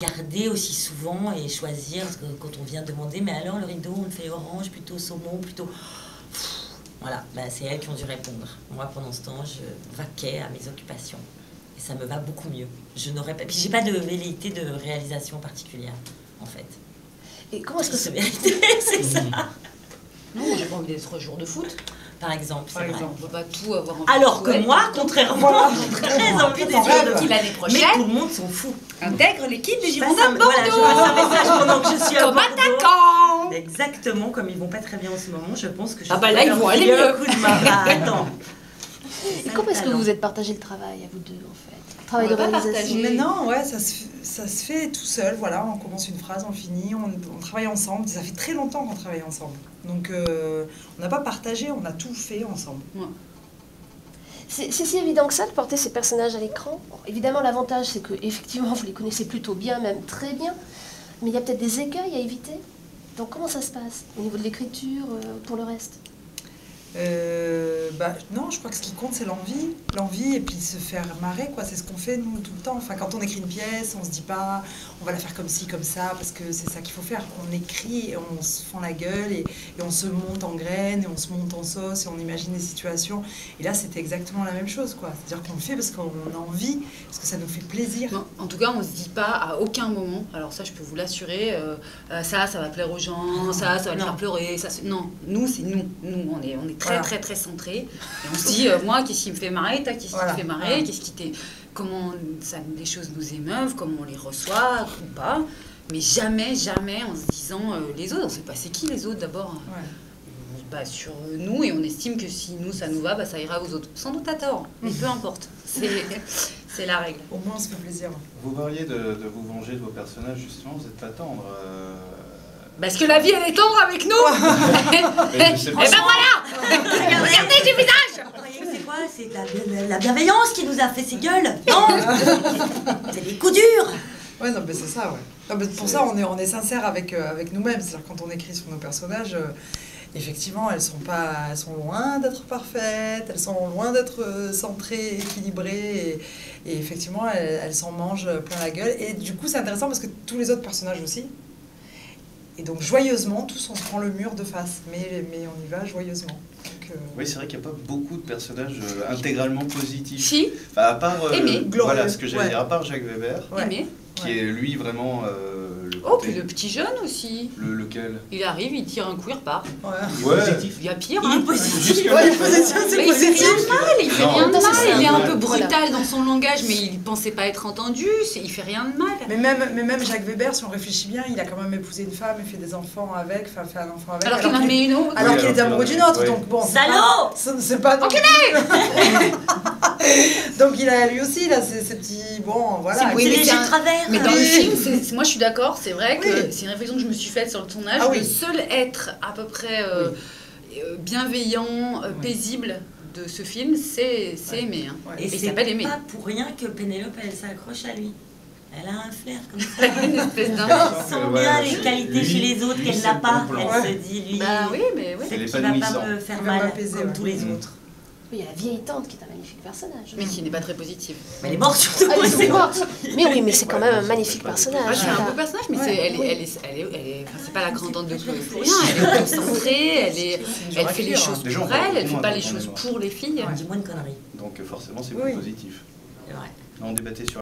Garder aussi souvent et choisir quand on vient demander, mais alors le rideau, on le fait orange, plutôt saumon, plutôt... Voilà, c'est elles qui ont dû répondre. Moi, pendant ce temps, je vaquais à mes occupations. Et ça me va beaucoup mieux. Je n'aurais pas... Puis j'ai pas de velléité de réalisation particulière, en fait. Et comment est-ce que c'est vérité, c'est ça? Non, j'ai pas envie d'être jour de foot. Par exemple, c'est vrai. On peut pas tout avoir en Alors que moi, contrairement, j'ai très envie des jours de foot. L'année prochaine, mais tout le monde s'en fout. Intègre l'équipe des Girondins de Bordeaux. Voilà, je passe un message pendant que je suis à Bordeaux. Comme attaquant. Exactement, comme ils vont pas très bien en ce moment, je pense que je là, ils vont aller mieux. Coup de main. Attends. Et comment est-ce que vous vous êtes partagé le travail, à vous deux, en fait? Travail de réalisation. Mais non, ouais, ça se fait tout seul, voilà, on commence une phrase, on finit, on travaille ensemble. Ça fait très longtemps qu'on travaille ensemble. Donc, on n'a pas partagé, on a tout fait ensemble. Ouais. C'est si évident que ça de porter ces personnages à l'écran. Bon, évidemment, l'avantage, c'est que effectivement, vous les connaissez plutôt bien, même très bien. Mais il y a peut-être des écueils à éviter. Donc, comment ça se passe au niveau de l'écriture, pour le reste? Non, je crois que ce qui compte, c'est l'envie et puis se faire marrer, quoi. C'est ce qu'on fait, nous, tout le temps. Enfin, quand on écrit une pièce, on se dit pas, on va la faire comme ci, comme ça, parce que c'est ça qu'il faut faire. On écrit et on se fend la gueule et on se monte en graines et on se monte en sauce et on imagine des situations. Et là, c'était exactement la même chose, quoi. C'est-à-dire qu'on le fait parce qu'on a envie, parce que ça nous fait plaisir. Non, en tout cas, on se dit pas à aucun moment, alors ça, je peux vous l'assurer, ça va plaire aux gens, ça va les faire pleurer. Non, nous, c'est nous. Nous, on est très centré. Et on se dit, moi, qu'est-ce qui me fait marrer, toi, qu'est-ce qui te fait marrer, comment les choses nous émeuvent, comment on les reçoit ou pas. Mais jamais en se disant les autres. On ne sait pas c'est qui les autres d'abord. On se base sur nous et on estime que si nous ça nous va, ça ira aux autres. Sans doute à tort, mais peu importe. C'est la règle. Au moins on se fait plaisir. Vous parliez de vous venger de vos personnages, justement, vous n'êtes pas tendre. Parce que la vie, elle est tendre avec nous. Et ben voilà. Regardez du visage. C'est quoi? C'est la bienveillance qui nous a fait ces gueules? Non. C'est des coups durs. Ouais, non, mais c'est ça, ouais. Non, mais pour ça, on est sincère avec nous-mêmes. C'est-à-dire quand on écrit sur nos personnages, effectivement, elles sont loin d'être parfaites, elles sont loin d'être centrées, équilibrées, et effectivement, elles s'en mangent plein la gueule. Et du coup, c'est intéressant parce que tous les autres personnages aussi. Et donc, joyeusement, tous, on se prend le mur de face, mais on y va joyeusement. Donc, oui, c'est vrai qu'il n'y a pas beaucoup de personnages intégralement positifs. Si. Enfin, à part, Aimé. Voilà ce que j'allais dire, à part Jacques Weber, Aimé. Qui est lui vraiment... puis le petit jeune aussi. Lequel? Il arrive, il tire un coup, il repart. Ouais. Il y a pire, Il est positif. il est positif, c'est positif. Il fait rien de mal. Il est un peu brutal dans son langage, mais il pensait pas être entendu. Il fait rien de mal. Mais même Jacques Weber, si on réfléchit bien, il a quand même épousé une femme et fait des enfants avec, fait un enfant avec. Alors qu'il en met une autre. Alors qu'il est amoureux d'une autre, donc bon. Salaud! C'est pas. Enculé! Donc il a lui aussi là ces petits voilà. C'est léger de travers. Mais dans le film, moi je suis d'accord, c'est vrai que c'est une réflexion que je me suis faite sur le tournage. Le seul être à peu près bienveillant, paisible de ce film, c'est Aimé. Et il s'appelle Aimé. C'est pas pour rien que Pénélope, elle s'accroche à lui. Elle a un flair comme ça. Une espèce d'un... Elle sent bien les qualités chez les autres qu'elle n'a pas. Elle se dit, lui, c'est qui va pas me faire mal comme tous les autres. Oui, il y a la vieille tante qui est un magnifique personnage. Mais qui n'est pas très positive. Mais elle est morte surtout. Elle est morte. Mais oui, mais c'est quand même un magnifique personnage. C'est un beau personnage, mais c'est pas la grande tante de Chloé pour rien. Elle est concentrée, elle fait les choses pour elle fait pas les choses pour les filles. Dis-moi une connerie. Donc forcément c'est plus positif. C'est vrai. On débattait sur